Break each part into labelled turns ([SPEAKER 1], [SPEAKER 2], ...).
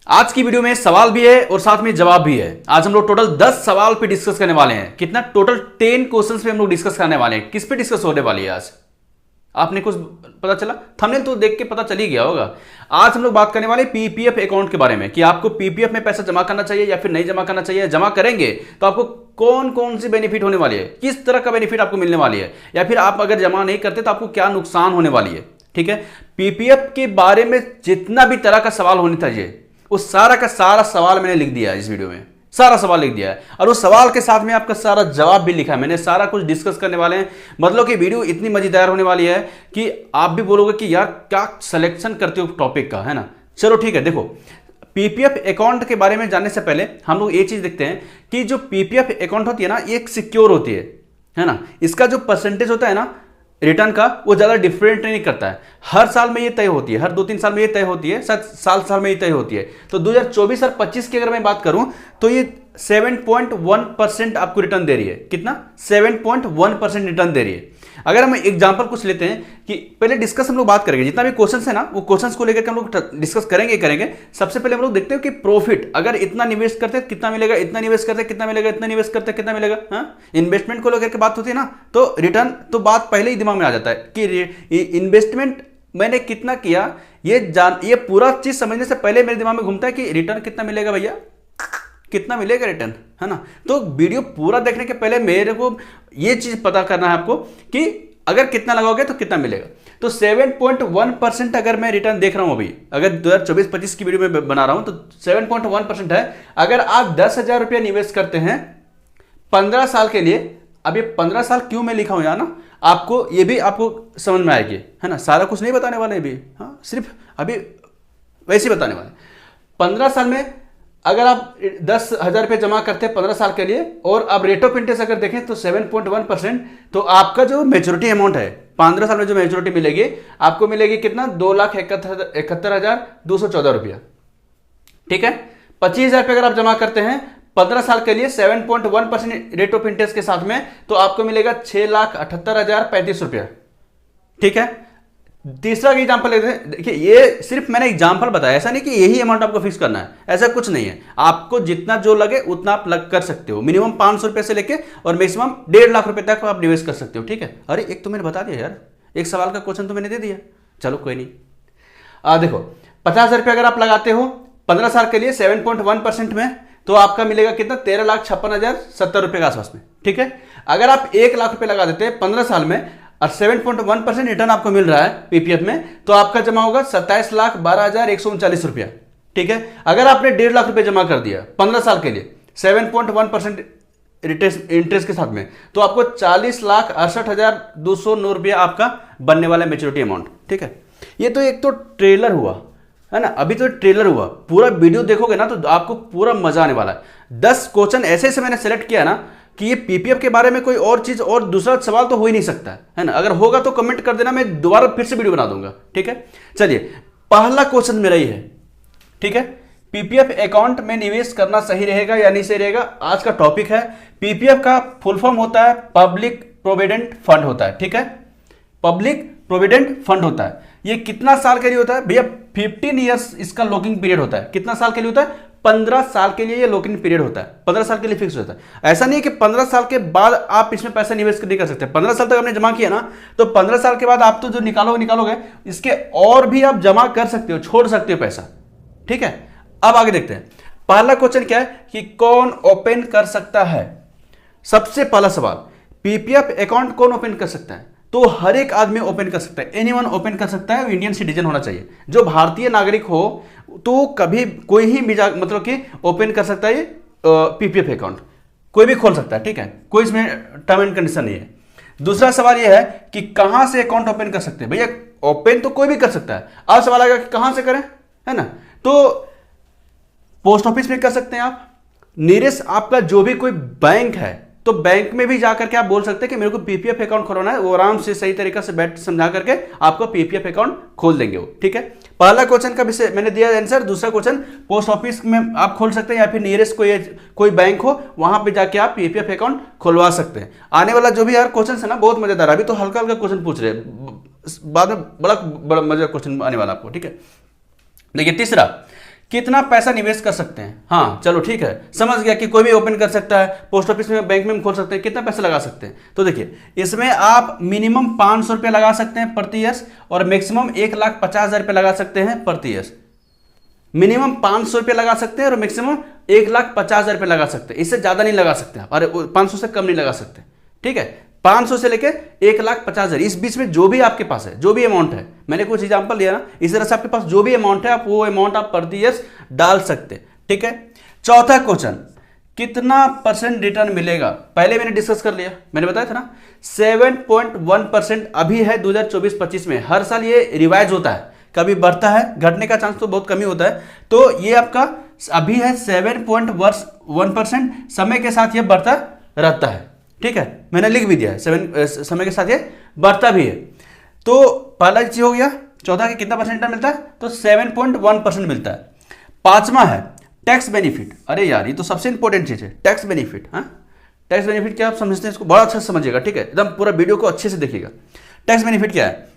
[SPEAKER 1] आज की वीडियो में सवाल भी है और साथ में जवाब भी है। आज हम लोग टोटल 10 सवाल पे डिस्कस करने वाले हैं। कितना? टोटल 10 क्वेश्चंस पे हम लोग डिस्कस करने वाले हैं। किस पे डिस्कस होने वाली है आज? आपने कुछ पता चला? थंबनेल तो देख के पता चल ही गया होगा। आज हम लोग बात करने वाले पीपीएफ अकाउंट के बारे में कि आपको पीपीएफ में पैसा जमा करना चाहिए या फिर नहीं जमा करना चाहिए। जमा करेंगे तो आपको कौन कौन सी बेनिफिट होने वाली है, किस तरह का बेनिफिट आपको मिलने वाली है, या फिर आप अगर जमा नहीं करते तो आपको क्या नुकसान होने वाली है। ठीक है, पीपीएफ के बारे में जितना भी तरह का सवाल होने चाहिए वो सारा का सारा सवाल मैंने लिख दिया है इस वीडियो में। सारा सवाल लिख दिया है और उस सवाल के साथ में आपका सारा जवाब भी लिखा है मैंने। सारा कुछ डिस्कस करने वाले हैं। मतलब कि वीडियो इतनी मजेदार होने वाली है कि आप भी बोलोगे कि यार क्या सिलेक्शन करते हो टॉपिक का, है ना। चलो ठीक है, देखो पीपीएफ अकाउंट के बारे में जानने से पहले हम लोग ये चीज देखते हैं कि जो पीपीएफ अकाउंट होती है ना, ये एक सिक्योर होती है ना। इसका जो परसेंटेज होता है ना रिटर्न का, वो ज्यादा डिफरेंट नहीं करता है। हर साल में ये तय होती है, हर 2-3 साल में ये तय होती है, साल में ये तय होती है। तो 2024 और 25 की अगर मैं बात करूं तो ये 7.1% आपको रिटर्न दे रही है। कितना? 7.1% रिटर्न दे रही है। अगर हम एग्जांपल कुछ लेते हैं कि पहले डिस्कस हम लोग बात करेंगे, जितना भी क्वेश्चंस है ना वो क्वेश्चंस को लेकर हम लोग डिस्कस करेंगे। सबसे पहले हम लोग देखते हैं कि प्रॉफिट अगर इतना निवेश करते हैं कितना मिलेगा, इतना निवेश करते हैं कितना मिलेगा, इतना निवेश करते हैं कितना मिलेगा। हाँ, इन्वेस्टमेंट को लेकर के बात होती है ना तो रिटर्न तो बात पहले ही दिमाग में आ जाता है कि इन्वेस्टमेंट मैंने कितना किया, ये पूरा चीज समझने से पहले मेरे दिमाग में घूमता है कि रिटर्न कितना मिलेगा भैया, कितना मिलेगा रिटर्न, है ना। तो वीडियो पूरा देखने के पहले मेरे को ये चीज पता करना है आपको कि अगर कितना लगाओगे तो कितना मिलेगा। तो 7.1% अगर मैं रिटर्न देख रहा हूं अभी, अगर 2024-25 की वीडियो में बना रहा हूं तो 7.1% है। अगर आप 10,000 रुपया निवेश करते हैं 15 साल के लिए, अब ये 15 साल क्यों मैं लिखा हूं यार ना, आपको ये भी आपको समझ में आएगी, है ना। सारा कुछ नहीं बताने वाले भी, हाँ सिर्फ अभी वैसे ही बताने वाले। 15 साल में अगर आप 10,000 रुपये जमा करते हैं 15 साल के लिए और आप रेट ऑफ इंटरेस्ट अगर देखें तो 7.1%, तो आपका जो मेच्योरिटी अमाउंट है 15 साल में जो मेच्योरिटी मिलेगी आपको मिलेगी कितना? 2,71,214 रुपया। ठीक है, 25,000 रुपये अगर आप जमा करते हैं 15 साल के लिए 7.1% रेट ऑफ इंटरेस्ट के साथ में तो आपको मिलेगा 6,78,035 रुपया। ठीक है, तीसरा एग्जांपल लेते हैं। देखिए ये सिर्फ मैंने एग्जांपल बताया, ऐसा नहीं कि यही अमाउंट आपको फिक्स करना है, ऐसा कुछ नहीं है। आपको जितना जो लगे उतना आप लग कर सकते हो। मिनिमम 500 रुपए से लेके और मैक्सिमम 1.5 लाख रुपए तक आप निवेश कर सकते हो। ठीक है, अरे एक तो मैंने बता दिया यार, एक सवाल का क्वेश्चन तो मैंने दे दिया। चलो कोई नहीं। देखो 50,000 रुपये अगर आप लगाते हो 15 साल के लिए 7.1% में तो आपका मिलेगा कितना? 13,56,070 रुपये के आसपास में। ठीक है, अगर आप 1 लाख रुपए लगा देते हैं 15 साल में और 7.1% रिटर्न आपको मिल रहा है पीपीएफ में तो आपका जमा होगा 27,12,139 रुपया। ठीक है, अगर आपने 1.5 लाख रुपए जमा कर दिया 15 साल के लिए 7.1% इंटरेस्ट के साथ में तो आपको 40,68,209 रुपया आपका बनने वाला मेच्योरिटी अमाउंट। ठीक है, ये तो एक तो ट्रेलर हुआ, है ना। अभी तो ट्रेलर हुआ, पूरा वीडियो देखोगे ना तो आपको पूरा मजा आने वाला है। 10 क्वेश्चन ऐसे मैंने सेलेक्ट किया ना कि ये पीपीएफ के बारे में कोई और चीज और दूसरा सवाल तो हो ही नहीं सकता है ना। अगर होगा तो कमेंट कर देना, मैं दोबारा फिर से वीडियो बना दूंगा। ठीक है, चलिए पहला क्वेश्चन मेरा ही है। ठीक है, पीपीएफ अकाउंट में निवेश करना सही रहेगा या नहीं सही रहेगा, आज का टॉपिक है। पीपीएफ का फुल फॉर्म होता है पब्लिक प्रोविडेंट फंड होता है। ठीक है, पब्लिक प्रोविडेंट फंड होता है। ये कितना साल के लिए होता है भैया? 15 ईयर्स इसका लॉकिंग पीरियड होता है। कितना साल के लिए होता है? 15 साल के लिए ये लॉकिंग पीरियड होता है। 15 साल के लिए फिक्स होता है। ऐसा नहीं है कि 15 साल के बाद आप इसमें पैसा निवेश नहीं कर सकते। 15 साल तक आपने जमा किया ना तो 15 साल के बाद आप तो जो निकालोगे इसके और भी आप जमा कर सकते हो, छोड़ सकते हो पैसा। ठीक है, अब आगे देखते हैं। पहला क्वेश्चन क्या है कि कौन ओपन कर सकता है? सबसे पहला सवाल, पीपीएफ अकाउंट कौन ओपन कर सकता है? तो हर एक आदमी ओपन कर सकता है, एनीवन ओपन कर सकता है। इंडियन सिटीजन होना चाहिए, जो भारतीय नागरिक हो तो कभी कोई ही मतलब कि ओपन कर सकता है ये पीपीएफ अकाउंट, कोई भी खोल सकता है। ठीक है, कोई इसमें टर्म एंड कंडीशन नहीं है। दूसरा सवाल यह है कि कहां से अकाउंट ओपन कर सकते हैं? भैया ओपन तो कोई भी कर सकता है। अब सवाल आएगा कि कहां से करें, है ना। तो पोस्ट ऑफिस में कर सकते हैं आप, नियरेस्ट आपका जो भी कोई बैंक है तो बैंक में भी जाकर के आप बोल सकते हैं कि मेरे को पीपीएफ अकाउंट खोलना है, वो आराम से सही तरीका से बैठ समझा करके आपको पीपीएफ अकाउंट खोल देंगे वो। ठीक है, पहला क्वेश्चन का विषय मैंने दिया आंसर। दूसरा क्वेश्चन पोस्ट ऑफिस में आप खोल सकते हैं या फिर नियरेस्ट कोई बैंक हो वहां पे जाके आप पीपीएफ अकाउंट खुलवा सकते हैं। आने वाला जो भी यार क्वेश्चन है ना बहुत मजेदार, अभी तो हल्का हल्का क्वेश्चन पूछ रहे हैं, बाद में बड़ा बड़ा मजेदार क्वेश्चन आने वाला आपको। ठीक है, देखिए तीसरा कितना पैसा निवेश कर सकते हैं। हाँ चलो ठीक है, समझ गया कि कोई भी ओपन कर सकता है, पोस्ट ऑफिस में, बैंक में खोल सकते हैं, कितना पैसा लगा सकते हैं। तो देखिए इसमें आप मिनिमम 500 रुपये लगा सकते हैं प्रति ईयर्स और मैक्सिमम 1,50,000 रुपये लगा सकते हैं प्रति ईयर्स। मिनिमम 500 रुपये लगा सकते हैं और मैक्सिमम 1,50,000 रुपये लगा सकते हैं, इससे ज़्यादा नहीं लगा सकते आप, अरे 500 से कम नहीं लगा सकते। ठीक है, 500 से लेके 1,50,000 इस बीच में जो भी आपके पास है, जो भी अमाउंट है, मैंने कुछ एग्जांपल दिया ना, इस तरह से आपके पास जो भी अमाउंट है आप वो अमाउंट आप प्रति ईयर्स डाल सकते हैं। ठीक है, चौथा क्वेश्चन, कितना परसेंट रिटर्न मिलेगा, पहले मैंने डिस्कस कर लिया, मैंने बताया था ना 7.1% अभी है 2024-25 में। हर साल ये रिवाइज होता है, कभी बढ़ता है, घटने का चांस तो बहुत कम ही होता है। तो ये आपका अभी है 7.1%, समय के साथ ये बढ़ता रहता है। ठीक है, मैंने लिख भी दिया है, समय के साथ ये बढ़ता भी है। तो पहला चीज हो गया, चौथा के कितना परसेंट मिलता है, तो 7.1% मिलता है। पांचवा है टैक्स बेनिफिट। अरे यार ये तो सबसे इंपॉर्टेंट चीज है, टैक्स बेनिफिट। हाँ, टैक्स बेनिफिट क्या आप समझते हैं, इसको बड़ा अच्छा से समझिएगा। ठीक है, एकदम पूरा वीडियो को अच्छे से देखिएगा। टैक्स बेनिफिट क्या है,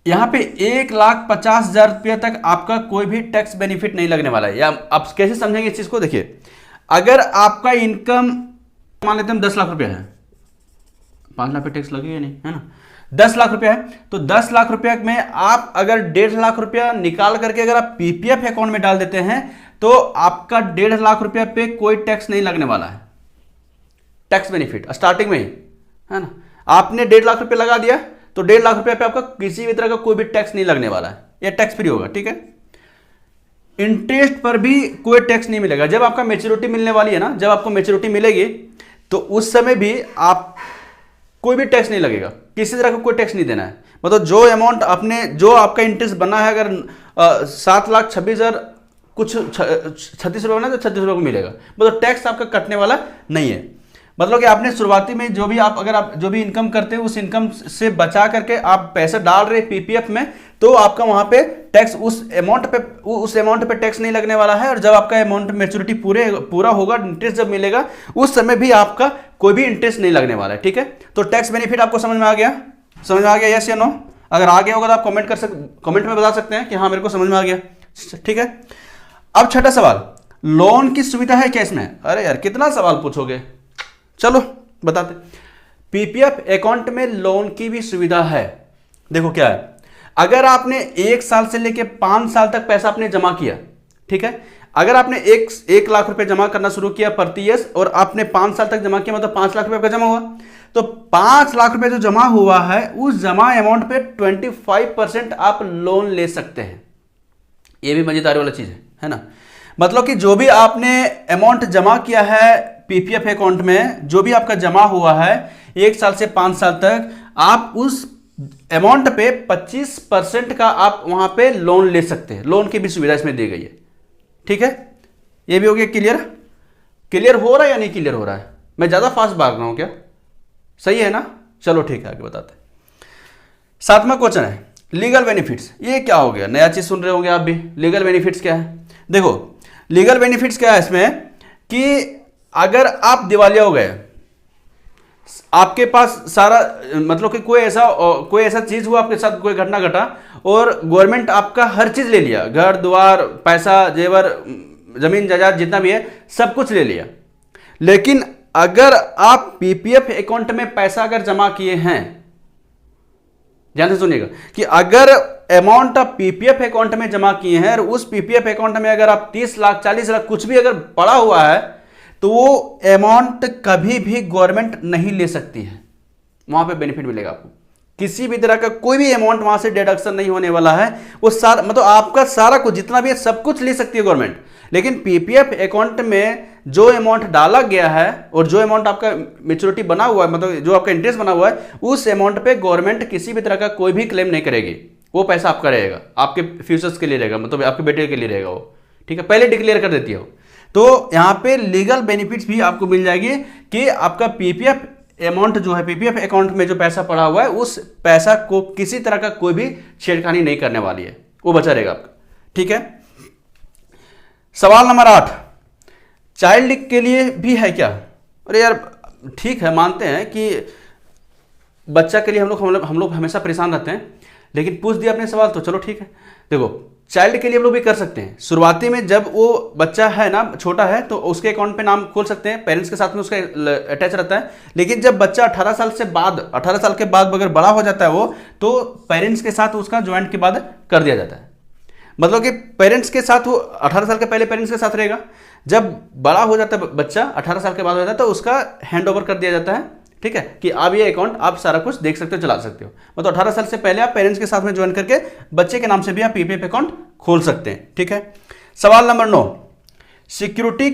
[SPEAKER 1] यहां पे 1,50,000 रुपये तक आपका कोई भी टैक्स बेनिफिट नहीं लगने वाला है। या आप कैसे समझेंगे इस चीज को, देखिए अगर आपका इनकम मान लेते हैं 10 लाख रुपया है, 5 लाख पे टैक्स लगेगा नहीं, है ना, 10 लाख रुपया है, तो 10 लाख रुपया में आप अगर 1.5 लाख रुपया निकाल करके अगर आप पीपीएफ अकाउंट में डाल देते हैं तो आपका 1.5 लाख रुपया पे कोई टैक्स नहीं लगने वाला है। टैक्स बेनिफिट स्टार्टिंग में ही, है ना, आपने 1.5 लाख रुपया लगा दिया तो 1.5 लाख रुपया पे आपका किसी भी तरह का कोई भी टैक्स नहीं लगने वाला है, यह टैक्स फ्री होगा। ठीक है, इंटरेस्ट पर भी कोई टैक्स नहीं मिलेगा। जब आपका मैच्योरिटी मिलने वाली है ना, जब आपको मैच्योरिटी मिलेगी तो उस समय भी आप कोई भी टैक्स नहीं लगेगा, किसी तरह का कोई टैक्स नहीं देना है। मतलब जो अमाउंट आपने, जो आपका इंटरेस्ट बना है, अगर 7,26,000 कुछ 36 रुपये बना तो 36 रुपये को मिलेगा, मतलब टैक्स आपका कटने वाला नहीं है। मतलब कि आपने शुरुआती में जो भी आप, अगर आप जो भी इनकम करते हैं उस इनकम से बचा करके आप पैसा डाल रहे पीपीएफ में, तो आपका वहां पे टैक्स उस अमाउंट पे टैक्स नहीं लगने वाला है। और जब आपका अमाउंट मैच्योरिटी पूरा होगा, इंटरेस्ट जब मिलेगा उस समय भी आपका कोई भी इंटरेस्ट नहीं लगने वाला है। ठीक है, तो टैक्स बेनिफिट आपको समझ में आ गया, समझ में आ गया, यस या नो? अगर आ गया होगा तो आप कमेंट में बता सकते हैं कि हाँ मेरे को समझ में आ गया। ठीक है, अब छठा सवाल, लोन की सुविधा है क्या इसमें? अरे यार कितना सवाल पूछोगे, चलो बताते। पीपीएफ अकाउंट में लोन की भी सुविधा है। देखो क्या है, अगर आपने 1 साल से लेके 5 साल तक पैसा आपने जमा किया, ठीक है, अगर आपने 1 लाख रुपए जमा करना शुरू किया प्रति ईयर और आपने 5 साल तक जमा किया, मतलब 5 लाख रुपए आपका जमा हुआ, तो 5 लाख रुपए जो जमा हुआ है उस जमा अमाउंट पे 25% आप लोन ले सकते हैं। ये भी मजेदार वाला चीज है ना, मतलब कि जो भी आपने अमाउंट जमा किया है पीपीएफ अकाउंट में, जो भी आपका जमा हुआ है 1 साल से 5 साल तक, आप उस अमाउंट पे 25% का आप वहां पे लोन ले सकते हैं। लोन की भी सुविधा इसमें दी गई है। ठीक है, ये भी हो गया क्लियर। क्लियर हो रहा है या नहीं क्लियर हो रहा है? मैं ज्यादा फास्ट भाग रहा हूं क्या? सही है ना? चलो ठीक है, आगे बताते हैं। 7वां क्वेश्चन है लीगल बेनिफिट्स। ये क्या हो गया, नया चीज सुन रहे होंगे आप भी। लीगल बेनिफिट्स क्या है? देखो लीगल बेनिफिट्स क्या है इसमें कि अगर आप दिवालिया हो गए, आपके पास सारा, मतलब कि कोई ऐसा चीज हुआ आपके साथ, कोई घटना घटा और गवर्नमेंट आपका हर चीज ले लिया, घर द्वार, पैसा, जेवर, जमीन जायदाद जितना भी है सब कुछ ले लिया, लेकिन अगर आप पीपीएफ अकाउंट में पैसा अगर जमा किए हैं, ध्यान से सुनिएगा कि अगर अमाउंट आप पीपीएफ अकाउंट में जमा किए हैं और उस पीपीएफ अकाउंट में अगर आप 30 लाख 40 लाख कुछ भी अगर पड़ा हुआ है, तो वो अमाउंट कभी भी गवर्नमेंट नहीं ले सकती है। वहां पे बेनिफिट मिलेगा आपको, किसी भी तरह का कोई भी अमाउंट वहां से डिडक्शन नहीं होने वाला है। वो सारा, मतलब आपका सारा कुछ जितना भी है सब कुछ ले सकती है गवर्नमेंट, लेकिन पीपीएफ अकाउंट में जो अमाउंट डाला गया है और जो अमाउंट आपका मैच्योरिटी बना हुआ है, मतलब जो आपका इंटरेस्ट बना हुआ है, उस अमाउंट पे गवर्नमेंट किसी भी तरह का कोई भी क्लेम नहीं करेगी। वो पैसा आपका रहेगा, आपके फ्यूचर्स के लिए रहेगा, मतलब आपके बेटे के लिए रहेगा वो। ठीक है, पहले डिक्लेयर कर देती है वो। तो यहां पे लीगल बेनिफिट्स भी आपको मिल जाएगी कि आपका पीपीएफ अमाउंट जो है, पीपीएफ अकाउंट में जो पैसा पड़ा हुआ है, उस पैसा को किसी तरह का कोई भी छेड़खानी नहीं करने वाली है, वो बचा रहेगा आपका। ठीक है, सवाल नंबर 8, चाइल्ड के लिए भी है क्या? अरे यार ठीक है, मानते हैं कि बच्चा के लिए हम लोग हमेशा परेशान रहते हैं, लेकिन पूछ दिया अपने सवाल तो चलो ठीक है। देखो चाइल्ड के लिए हम लोग भी कर सकते हैं। शुरुआती में जब वो बच्चा है ना, छोटा है, तो उसके अकाउंट पे नाम खोल सकते हैं, पेरेंट्स के साथ में उसका अटैच रहता है। लेकिन जब बच्चा 18 साल के बाद अगर बड़ा हो जाता है वो, तो पेरेंट्स के साथ उसका ज्वाइंट के बाद कर दिया जाता है। मतलब कि पेरेंट्स के साथ वो 18 साल के पहले पेरेंट्स के साथ रहेगा, जब बड़ा हो जाता है बच्चा 18 साल के बाद हो जाता है तो उसका हैंड ओवर कर दिया जाता है, ठीक है, कि आप ये अकाउंट आप सारा कुछ देख सकते हो, चला सकते हो। मतलब 18 साल से पहले आप पेरेंट्स के साथ में ज्वाइन करके बच्चे के नाम से भी आप पीपीएफ अकाउंट खोल सकते हैं, ठीक है। सवाल नंबर 9, सिक्योरिटी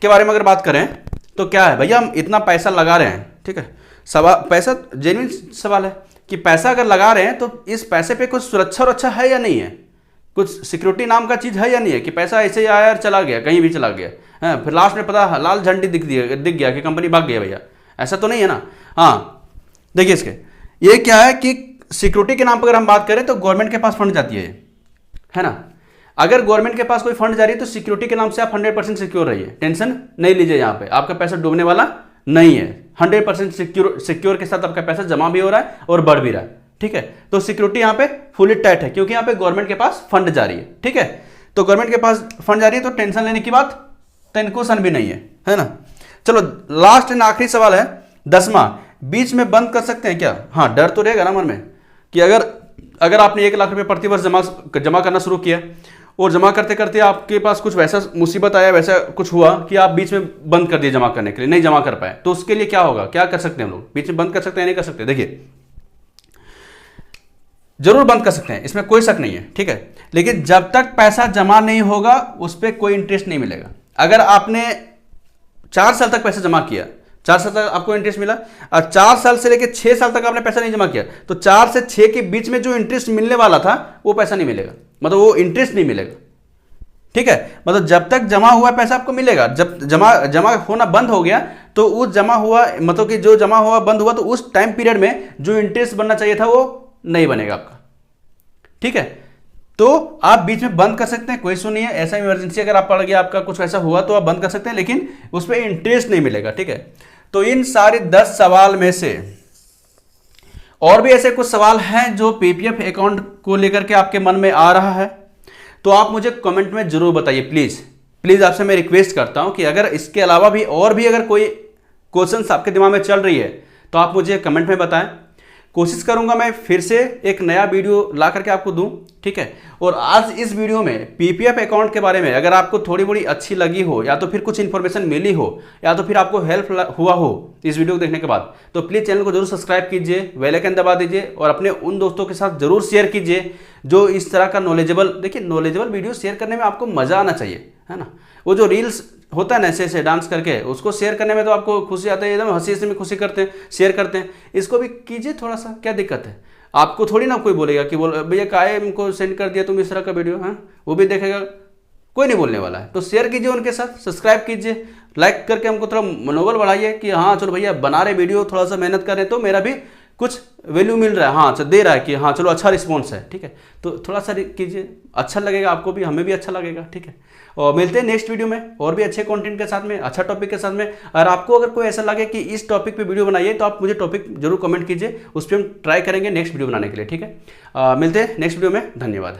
[SPEAKER 1] के बारे में अगर बात करें तो क्या है भैया, हम इतना पैसा लगा रहे हैं, ठीक है, पैसा जेन्युइन सवाल है कि पैसा अगर लगा रहे हैं तो इस पैसे पे कुछ सुरक्षा है या नहीं है, कुछ सिक्योरिटी नाम का चीज है या नहीं है, कि पैसा ऐसे ही आया और चला गया, कहीं भी चला गया है, फिर लास्ट में पता लाल झंडी दिख गया कि कंपनी भाग गया भैया, ऐसा तो नहीं है ना। हाँ देखिए, इसके ये क्या है कि सिक्योरिटी के नाम पर अगर हम बात करें तो गवर्नमेंट के पास फंड जाती है ना। अगर गवर्नमेंट के पास कोई फंड जा रही है तो सिक्योरिटी के नाम से आप 100% सिक्योर रहिए, टेंशन नहीं लीजिए, यहाँ पे आपका पैसा डूबने वाला नहीं है। 100% सिक्योर के साथ आपका पैसा जमा भी हो रहा है और बढ़ भी रहा है, ठीक है। तो सिक्योरिटी यहाँ पे फुली टाइट है, क्योंकि यहाँ पे गवर्नमेंट के पास फंड जा रही है, ठीक है। तो गवर्नमेंट के पास फंड जा रही है तो टेंशन लेने की बात टेंशन भी नहीं है ना। चलो लास्ट एंड आखिरी सवाल है 10वां, बीच में बंद कर सकते हैं क्या? हाँ, डर तो रहेगा ना मन में कि अगर आपने 1 लाख रुपए प्रतिवर्ष जमा करना शुरू किया और जमा करते करते आपके पास कुछ वैसा मुसीबत आया, वैसा कुछ हुआ कि आप बीच में बंद कर दिए जमा करने के लिए, नहीं जमा कर पाए, तो उसके लिए क्या होगा, क्या कर सकते हैं हम लोग? बीच में बंद कर सकते हैं, नहीं कर सकते? देखिए, जरूर बंद कर सकते हैं, इसमें कोई शक नहीं है, ठीक है। लेकिन जब तक पैसा जमा नहीं होगा उस पर कोई इंटरेस्ट नहीं मिलेगा। अगर आपने 4 साल तक पैसा जमा किया, 4 साल तक आपको इंटरेस्ट मिला, और 4 साल से लेकर 6 साल तक आपने पैसा नहीं जमा किया, तो 4 से 6 के बीच में जो इंटरेस्ट मिलने वाला था वो पैसा नहीं मिलेगा, मतलब वो इंटरेस्ट नहीं मिलेगा, ठीक है। मतलब जब तक जमा हुआ पैसा आपको मिलेगा, जब जमा होना बंद हो गया तो उस जमा हुआ, मतलब कि जो जमा हुआ बंद हुआ तो उस टाइम पीरियड में जो इंटरेस्ट बनना चाहिए था वो नहीं बनेगा आपका, ठीक है। तो आप बीच में बंद कर सकते हैं, कोई इशू नहीं है। ऐसा इमरजेंसी अगर आप पड़ गया, आपका कुछ ऐसा हुआ तो आप बंद कर सकते हैं, लेकिन उस पर इंटरेस्ट नहीं मिलेगा, ठीक है। तो इन सारे 10 सवाल में से और भी ऐसे कुछ सवाल हैं जो पीपीएफ अकाउंट को लेकर के आपके मन में आ रहा है, तो आप मुझे कमेंट में जरूर बताइए प्लीज आपसे मैं रिक्वेस्ट करता हूं कि अगर इसके अलावा भी और भी अगर कोई क्वेश्चंस आपके दिमाग में चल रही है तो आप मुझे कमेंट में बताएं। कोशिश करूंगा मैं फिर से एक नया वीडियो ला करके आपको दूं, ठीक है। और आज इस वीडियो में पीपीएफ अकाउंट के बारे में अगर आपको थोड़ी बड़ी अच्छी लगी हो, या तो फिर कुछ इन्फॉर्मेशन मिली हो, या तो फिर आपको हेल्प हुआ हो इस वीडियो को देखने के बाद, तो प्लीज़ चैनल को जरूर सब्सक्राइब कीजिए, बेल आइकन दबा दीजिए और अपने उन दोस्तों के साथ जरूर शेयर कीजिए जो इस तरह का नॉलेजेबल वीडियो शेयर करने में आपको मजा आना चाहिए, है ना। वो जो रील्स होता है ना ऐसे डांस करके, उसको शेयर करने में तो आपको खुशी आता है, एकदम हंसी में खुशी करते हैं, शेयर करते हैं। इसको भी कीजिए थोड़ा सा, क्या दिक्कत है? आपको थोड़ी ना कोई बोलेगा कि भैया काहे हमको सेंड कर दिया तुम इस तरह का वीडियो, हाँ, वो भी देखेगा, कोई नहीं बोलने वाला है। तो शेयर कीजिए उनके साथ, सब्सक्राइब कीजिए, लाइक करके हमको थोड़ा मनोबल बढ़ाइए कि हाँ चलो भैया बना रहे वीडियो, थोड़ा सा मेहनत कर रहे तो मेरा भी कुछ वैल्यू मिल रहा है, हाँ दे रहा है कि हाँ चलो अच्छा रिस्पॉन्स है, ठीक है। तो थोड़ा सा कीजिए, अच्छा लगेगा आपको भी, हमें भी अच्छा लगेगा, ठीक है। और मिलते हैं नेक्स्ट वीडियो में और भी अच्छे कंटेंट के साथ में, अच्छा टॉपिक के साथ में। और आपको अगर कोई ऐसा लगे कि इस टॉपिक पे वीडियो बनाइए तो आप मुझे टॉपिक जरूर कमेंट कीजिए, उस पर हम ट्राई करेंगे नेक्स्ट वीडियो बनाने के लिए, ठीक है। मिलते हैं नेक्स्ट वीडियो में, धन्यवाद।